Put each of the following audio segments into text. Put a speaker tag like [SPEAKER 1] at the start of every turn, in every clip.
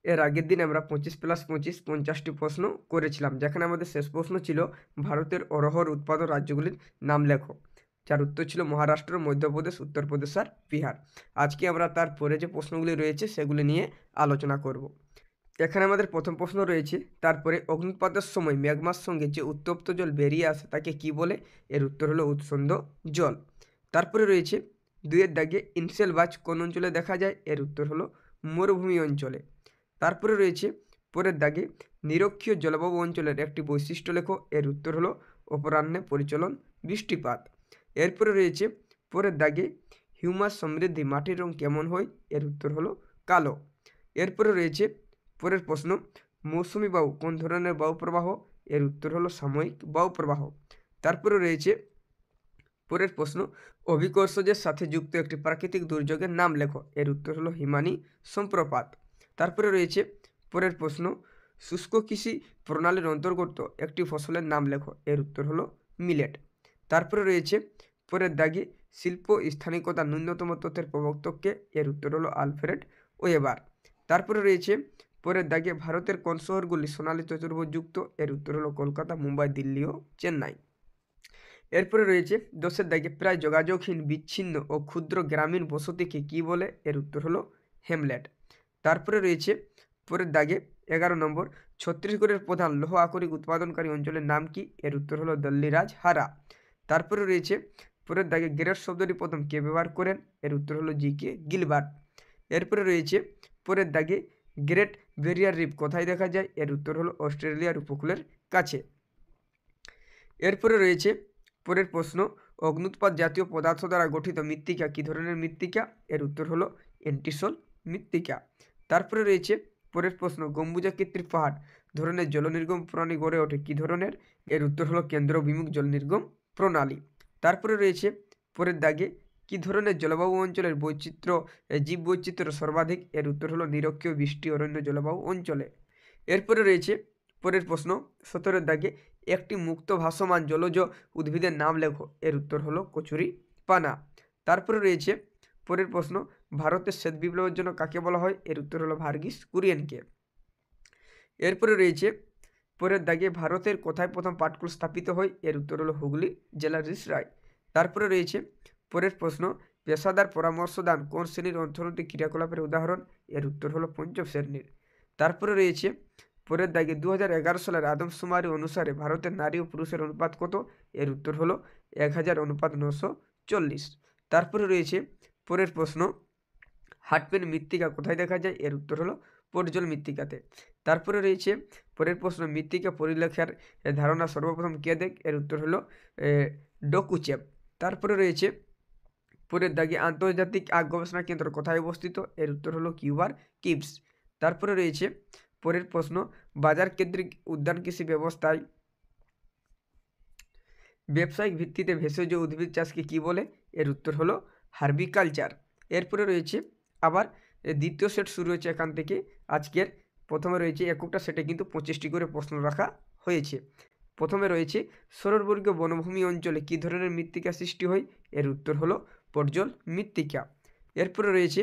[SPEAKER 1] এর আগের দিন আমরা 25+25 50টি প্রশ্ন করেছিলাম, যেখানে আমাদের শেষ প্রশ্ন ছিল ভারতের অরহর উৎপাদক রাজ্যগুলির নাম লেখো, যার উত্তর ছিল মহারাষ্ট্র, মধ্যপ্রদেশ, উত্তরপ্রদেশ আর বিহার। আজকে আমরা তারপরে যে প্রশ্নগুলি রয়েছে সেগুলি নিয়ে আলোচনা করব। এখানে আমাদের প্রথম প্রশ্ন রয়েছে, তারপরে অগ্নুৎপাতের সময় ম্যাগমার সঙ্গে যে উত্তপ্ত জল বেরিয়ে আসে তাকে কি বলে? এর উত্তর হলো উৎসন্দ জল। তারপরে রয়েছে 2-এর দাগে ইনসেল বাজ কোন অঞ্চলে দেখা যায়? এর উত্তর হলো মরুভূমি অঞ্চলে। তারপরে রয়েছে পরের দাগে নিরক্ষীয় জলবায়ু অঞ্চলের একটি বৈশিষ্ট্য লেখো। এর উত্তর হলো অপরাহ্নে পরিচলন বৃষ্টিপাত। এরপরে রয়েছে পরের দাগে হিউমাস সমৃদ্ধি মাটির রং কেমন হয়? এর উত্তর হলো কালো। এরপরে রয়েছে পরের প্রশ্ন, মৌসুমি বায়ু কোন ধরনের বায়ু প্রবাহ? এর উত্তর হলো সাময়িক বায়ু প্রবাহ। তারপরে রয়েছে পরের প্রশ্ন, অভিকর্ষজের সাথে যুক্ত একটি প্রাকৃতিক দুর্যোগের নাম লেখো। এর উত্তর হলো হিমানি সম্প্রপাত। তারপরে রয়েছে পরের প্রশ্ন, শুষ্ক কৃষি প্রণালীর অন্তর্গত একটি ফসলের নাম লেখো। এর উত্তর হলো মিলেট। তারপরে রয়েছে পরের দাগে শিল্প স্থানিকতা ন্যূনতম তথ্যের প্রবর্তককে? এর উত্তর হলো আলফ্রেড ওয়েবার। তারপরে রয়েছে পরের দাগে ভারতের কোন শহরগুলি সোনালী চতুর্ভুজযুক্ত? এর উত্তর হলো কলকাতা, মুম্বাই, দিল্লি ও চেন্নাই। এরপরে রয়েছে 10-এর দাগে প্রায় যোগাযোগহীন, বিচ্ছিন্ন ও ক্ষুদ্র গ্রামীণ বসতিকে কি বলে? এর উত্তর হলো হেমলেট। তারপরে রয়েছে পরের দাগে 11 নম্বর, ছত্তিশগড়ের প্রধান লৌহ আকরিক উৎপাদনকারী অঞ্চলের নাম কি? এর উত্তর হলো দল্লিরাজ হারা। তারপরে রয়েছে পরের দাগে গ্রেট শব্দটি প্রথম কে ব্যবহার করেন? এর উত্তর হলো জি.কে. গিলবার্ট। এরপরে রয়েছে পরের দাগে গ্রেট ব্যারিয়ার রিফ কোথায় দেখা যায়? এর উত্তর হলো অস্ট্রেলিয়ার উপকূলের কাছে। এরপরে রয়েছে পরের প্রশ্ন, অগ্নুৎপাত জাতীয় পদার্থ দ্বারা গঠিত মৃত্তিকা কী ধরনের মৃত্তিকা? এর উত্তর হলো এন্টিসোল মৃত্তিকা। তারপরে রয়েছে পরের প্রশ্ন, গম্বুজাকৃতির পাহাড় ধরনের জলনির্গম প্রণালী গড়ে ওঠে কী ধরনের? এর উত্তর হলো কেন্দ্র অভিমুখ জলনির্গম প্রণালী। তারপরে রয়েছে পরের দাগে কী ধরনের জলবায়ু অঞ্চলের জীব বৈচিত্র্য সর্বাধিক? এর উত্তর হলো নিরক্ষীয় বৃষ্টি অরণ্য জলবায়ু অঞ্চলে। এরপরে রয়েছে পরের প্রশ্ন 17-এর দাগে একটি মুক্ত ভাসমান জলজ উদ্ভিদের নাম লেখো। এর উত্তর হলো কচুরি পানা। তারপরে রয়েছে পরের প্রশ্ন, ভারতের শ্বেত বিপ্লবের জন্য কাকে বলা হয়? এর উত্তর হলো ভার্গিস কুরিয়েনকে। এরপরে রয়েছে পরের দাগে ভারতের কোথায় প্রথম পাটকল স্থাপিত হয়? এর উত্তর হলো হুগলি জেলার রিসরায়। তারপরে রয়েছে পরের প্রশ্ন, পেশাদার পরামর্শদান কোন শ্রেণীর অর্থনৈতিক ক্রিয়াকলাপের উদাহরণ? এর উত্তর হলো পঞ্চম শ্রেণীর। তারপরে রয়েছে পরের দাগে 2011 সালের আদমশুমারি অনুসারে ভারতের নারী ও পুরুষের অনুপাত কত? এর উত্তর হলো 1000:940। তারপরে রয়েছে পরের প্রশ্ন, হাটপেন মৃত্তিকা কোথায় দেখা যায়? এর উত্তর হলো পর্জল মৃত্তিকাতে। তারপরে রয়েছে পরের প্রশ্ন, মৃত্তিকা পরিলেখার ধারণা সর্বপ্রথম কে দেখ? এর উত্তর হলো ডকুচেপ। তারপরে রয়েছে পরের দাগে আন্তর্জাতিক আগ গবেষণা কেন্দ্র কোথায় অবস্থিত? এর উত্তর হলো কিউবার কিপস। তারপরে রয়েছে পরের প্রশ্ন, বাজার কেন্দ্রিক উদ্যান কৃষি ব্যবস্থায় ব্যবসায়িক ভিত্তিতে ভেষজ উদ্ভিদ চাষকে কী বলে? এর উত্তর হলো হার্বিকালচার। এরপরে রয়েছে আবার দ্বিতীয় সেট শুরু হয়েছে এখান থেকে। আজকের প্রথমে রয়েছে এককটা সেটে কিন্তু 25টি করে প্রশ্ন রাখা হয়েছে। প্রথমে রয়েছে সরলবর্গীয় বনভূমি অঞ্চলে কী ধরনের মৃত্তিকা সৃষ্টি হয়? এর উত্তর হলো পর্জল মৃত্তিকা। এরপরে রয়েছে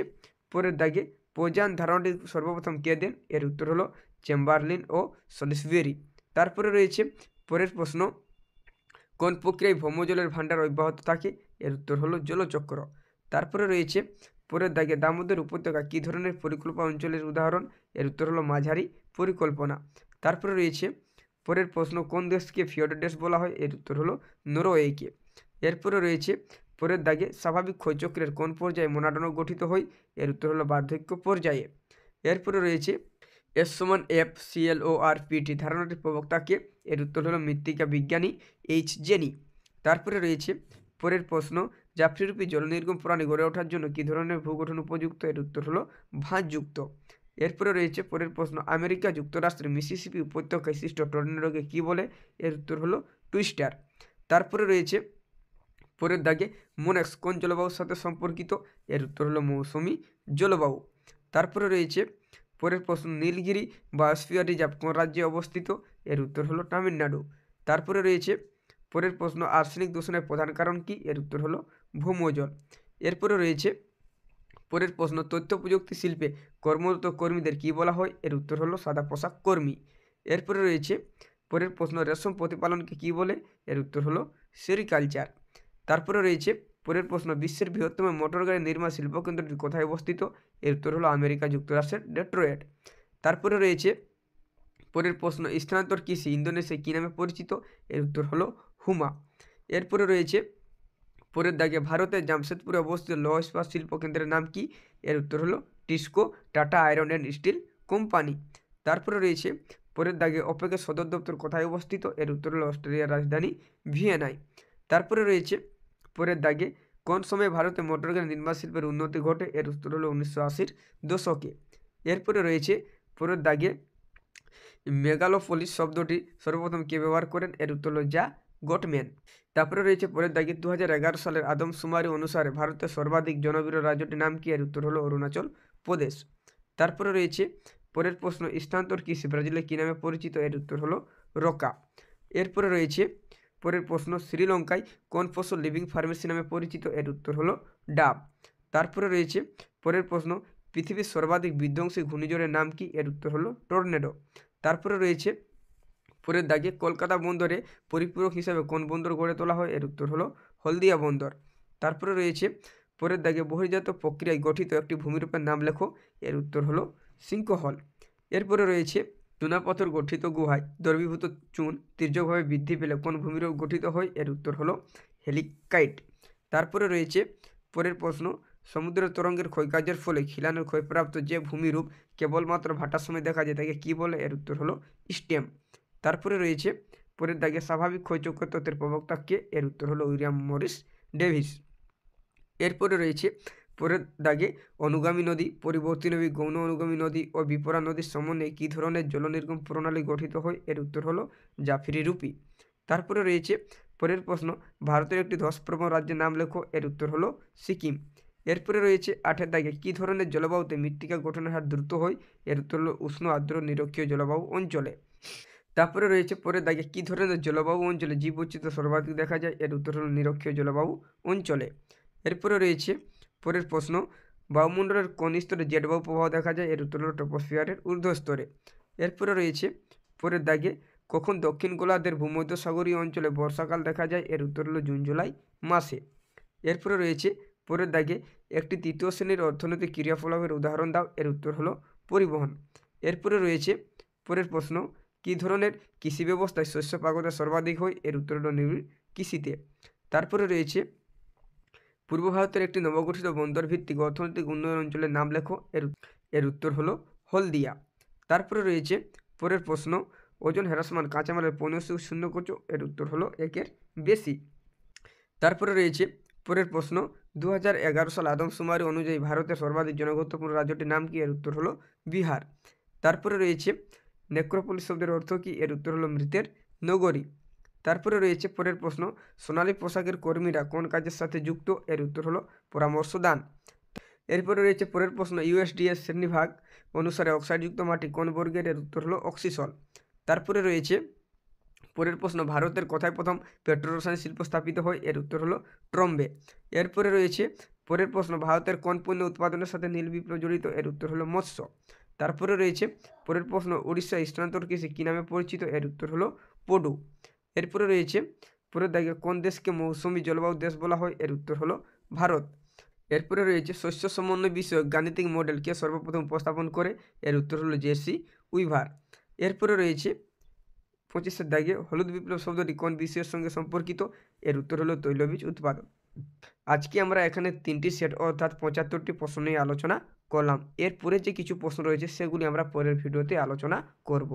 [SPEAKER 1] পরের দাগে প্রজান ধারণাটি সর্বপ্রথম কে দেন? এর উত্তর হলো চেম্বারলিন ও সলিসবেরি। তারপরে রয়েছে পরের প্রশ্ন, কোন প্রক্রিয়ায় ভৌমজলের ভাণ্ডার অব্যাহত থাকে? এর উত্তর হলো জলচক্র। তারপরে রয়েছে পরের দাগে দামোদর উপত্যকা কী ধরনের পরিকল্পনা অঞ্চলের উদাহরণ? এর উত্তর হলো মাঝারি পরিকল্পনা। তারপরে রয়েছে পরের প্রশ্ন, কোন দেশকে ফিওড দেশ বলা হয়? এর উত্তর হলো নরওয়েকে। এরপরে রয়েছে পরের দাগে স্বাভাবিক ক্ষয়চক্রের কোন পর্যায়ে মোনাডোনক গঠিত হয়? এর উত্তর হলো বার্ধক্য পর্যায়ে। এরপরে রয়েছে S=F=CLORPT ধারণাটির প্রবক্তাকে? এর উত্তর হলো মৃত্তিকা বিজ্ঞানী এইচ জেনি। তারপরে রয়েছে পরের প্রশ্ন, জাফরিরূপী জলনির্গম প্রণালী গড়ে ওঠার জন্য কী ধরনের ভূগঠন উপযুক্ত? এর উত্তর হলো ভাঁজযুক্ত। এরপরে রয়েছে পরের প্রশ্ন, আমেরিকা যুক্তরাষ্ট্রের মিসিসিপি উপত্যকায় সৃষ্ট টর্নেডোকে কী বলে? এর উত্তর হলো টুইস্টার। তারপরে রয়েছে পরের দাগে মোনেক্স কোন জলবায়ুর সাথে সম্পর্কিত? এর উত্তর হলো মৌসুমি জলবায়ু। তারপরে রয়েছে পরের প্রশ্ন, নীলগিরি বায়োস্ফিয়ার রিজার্ভ কোন রাজ্যে অবস্থিত? এর উত্তর হলো তামিলনাড়ু। তারপরে রয়েছে পরের প্রশ্ন, আর্সেনিক দূষণের প্রধান কারণ কি? এর উত্তর হলো ভৌমজল। এরপরে রয়েছে পরের প্রশ্ন, তথ্য প্রযুক্তি শিল্পে কর্মরত কর্মীদের কী বলা হয়? এর উত্তর হলো সাদা পোশাক কর্মী। এরপরে রয়েছে পরের প্রশ্ন, রেশম প্রতিপালনকে কী বলে? এর উত্তর হলো সেরিকালচার। তারপরে রয়েছে পরের প্রশ্ন, বিশ্বের বৃহত্তম মোটর গাড়ি নির্মাণ শিল্পকেন্দ্রটি কোথায় অবস্থিত? এর উত্তর হলো আমেরিকা যুক্তরাষ্ট্রের ডেট্রয়েট। তারপরে রয়েছে পরের প্রশ্ন, স্থানান্তর কৃষি ইন্দোনেশিয়ায় কী নামে পরিচিত? এর উত্তর হলো হুমা। এরপরে রয়েছে পরের দাগে, ভারতের জামশেদপুরে অবস্থিত লৌহ ইস্পাত শিল্প কেন্দ্রের নাম কি? এর উত্তর হলো TISCO tata iron and steel company. তারপরে রয়েছে পরের দাগে, ওপেকের সদর দপ্তর কোথায় অবস্থিত? এর উত্তর হলো অস্ট্রেলিয়ার রাজধানী ভিয়েনায়। তারপরে রয়েছে পরের দাগে, কোন সময়ে ভারতে মোটরগাড়ি নির্মাণ শিল্পের উন্নতি ঘটে? এর উত্তর হলো 1980-র দশকে। এরপরে রয়েছে পরের দাগে, মেগালোপলিস শব্দটি সর্বপ্রথম কে ব্যবহার করেন? এর উত্তর হলো যা গটম্যান। তারপরে রয়েছে পরের দাগে, 2011 সালের আদমশুমারি অনুসারে ভারতের সর্বাধিক জনবহুল রাজ্যটির নাম কি? এর উত্তর হলো অরুণাচল প্রদেশ। তারপরে রয়েছে পরের প্রশ্ন, স্থানান্তর কৃষি ব্রাজিলে কী নামে পরিচিত? এর উত্তর হলো রকা। এরপরে রয়েছে পরের প্রশ্ন, শ্রীলঙ্কায় কোন ফসল লিভিং ফার্মেসি নামে পরিচিত? এর উত্তর হলো ডাব। তারপরে রয়েছে পরের প্রশ্ন, পৃথিবীর সর্বাধিক বিধ্বংসী ঘূর্ণিঝড়ের নাম কি? এর উত্তর হলো টর্নেডো। তারপরে রয়েছে পরের দাগে, কলকাতা বন্দরে পরিপূরক হিসাবে কোন বন্দর গড়ে তোলা হয়? এর উত্তর হলো হলদিয়া বন্দর। তারপরে রয়েছে পরের দাগে, বহির্জাত প্রক্রিয়ায় গঠিত একটি ভূমিরূপের নাম লেখো। এর উত্তর হলো সিঙ্কহল। এরপরে রয়েছে, চুনাপাথর গঠিত গুহায় দ্রবীভূত চুন তীর্যকভাবে বৃদ্ধি পেলে কোন ভূমিরূপ গঠিত হয়? এর উত্তর হলো হেলিকাইট। তারপরে রয়েছে পরের প্রশ্ন, সমুদ্রের তরঙ্গের ক্ষয়কার্যের ফলে খিলানের ক্ষয়প্রাপ্ত যে ভূমিরূপ কেবলমাত্র ভাটার সময় দেখা যায় তাকে কী বলে? এর উত্তর হলো স্টেম। তারপরে রয়েছে পরের দাগে, স্বাভাবিক ক্ষয়চক্র তত্ত্বের প্রবক্তা কে? এর উত্তর হলো উইলিয়াম মরিস ডেভিস। এরপরে রয়েছে পরের দাগে, অনুগামী নদী, পরিবর্তী নদী, গৌণ অনুগামী নদী ও বিপরা নদীর সমন্বয়ে কী ধরনের জল নির্গম প্রণালী গঠিত হয়? এর উত্তর হলো জাফরি রূপী। তারপরে রয়েছে পরের প্রশ্ন, ভারতের একটি ধসপ্রবণ রাজ্যের নাম লেখো। এর উত্তর হলো সিকিম। এরপরে রয়েছে 8-এর দাগে, কী ধরনের জলবায়ুতে মৃত্তিকা গঠনের হার দ্রুত হয়? এর উত্তর হলো উষ্ণ আর্দ্র নিরক্ষীয় জলবায়ু অঞ্চলে। তারপরে রয়েছে পরের দাগে, কী ধরনের জলবায়ু অঞ্চলে জীববৈচিত্র্য সর্বাধিক দেখা যায়? এর উত্তর হলো নিরক্ষীয় জলবায়ু অঞ্চলে। এরপরে রয়েছে পরের প্রশ্ন, বায়ুমণ্ডলের কোন স্তরে জেটবায়ু প্রবাহ দেখা যায়? এর উত্তর হলো ট্রপোস্ফিয়ারের ঊর্ধ্বস্তরে। এরপরে রয়েছে পরের দাগে, কখন দক্ষিণ গোলার্ধের ভূমধ্যসাগরীয় অঞ্চলে বর্ষাকাল দেখা যায়? এর উত্তর হলো জুন জুলাই মাসে। এরপরে রয়েছে পরের দাগে, একটি তৃতীয় শ্রেণীর অর্থনৈতিক ক্রিয়াকলাপের উদাহরণ দাও। এর উত্তর হলো পরিবহন। এরপরে রয়েছে পরের প্রশ্ন, কী ধরনের কৃষি ব্যবস্থায় শস্য পাকতা সর্বাধিক হয়? এর উত্তর হলো নিবিড় কৃষিতে। তারপরে রয়েছে পূর্ব ভারতের একটি নবগঠিত বন্দর ভিত্তিক অর্থনৈতিক উন্নয়ন অঞ্চলের নাম লেখো। এর উত্তর হলো হলদিয়া। তারপরে রয়েছে পরের প্রশ্ন, ওজন হ্রাসমান কাঁচামালের পণ্যসূচক শূন্য কত? এর উত্তর হলো 1-এর বেশি। তারপরে রয়েছে পরের প্রশ্ন, 2011 সাল আদমশুমারি অনুযায়ী ভারতের সর্বাধিক জনগুরুত্বপূর্ণ রাজ্যটির নাম কি? এর উত্তর হলো বিহার। তারপরে রয়েছে নেক্রোপলিস শব্দের অর্থ কী? এর উত্তর হলো মৃতের নগরী। তারপরে রয়েছে পরের প্রশ্ন, সোনালী পোশাকের কর্মীরা কোন কাজের সাথে যুক্ত? এর উত্তর হলো পরামর্শ দান। এরপরে রয়েছে পরের প্রশ্ন, USDS শ্রেণীভাগ অনুসারে অক্সাইডযুক্ত মাটি কোন বর্গের? এর উত্তর হলো অক্সিসল। তারপরে রয়েছে পরের প্রশ্ন, ভারতের কোথায় প্রথম পেট্রোরসায়ন শিল্প স্থাপিত হয়? এর উত্তর হলো ট্রম্বে। এরপরে রয়েছে পরের প্রশ্ন, ভারতের কোন পণ্য উৎপাদনের সাথে নীল বিপ্লব জড়িত? এর উত্তর হলো মৎস্য। তারপরে রয়েছে পরের প্রশ্ন, উড়িষ্যা স্থানান্তর কৃষি কী নামে পরিচিত? এর উত্তর হলো পডু। এরপরে রয়েছে পরের দাগে, কোন দেশকে মৌসুমী জলবায়ু দেশ বলা হয়? এর উত্তর হলো ভারত। এরপরে রয়েছে শস্য সমন্বয় বিষয়ক গাণিতিক মডেল কে সর্বপ্রথম উপস্থাপন করে? এর উত্তর হলো জেসি উইভার। এরপরে রয়েছে 25-এর দাগে, হলুদ বিপ্লব শব্দটি কোন বিষয়ের সঙ্গে সম্পর্কিত? এর উত্তর হলো তৈলবীজ উৎপাদন। আজকে আমরা এখানে 3টি সেট অর্থাৎ 75টি প্রশ্ন নিয়ে আলোচনা করলাম। এরপরে যে কিছু প্রশ্ন রয়েছে সেগুলি আমরা পরের ভিডিওতে আলোচনা করব।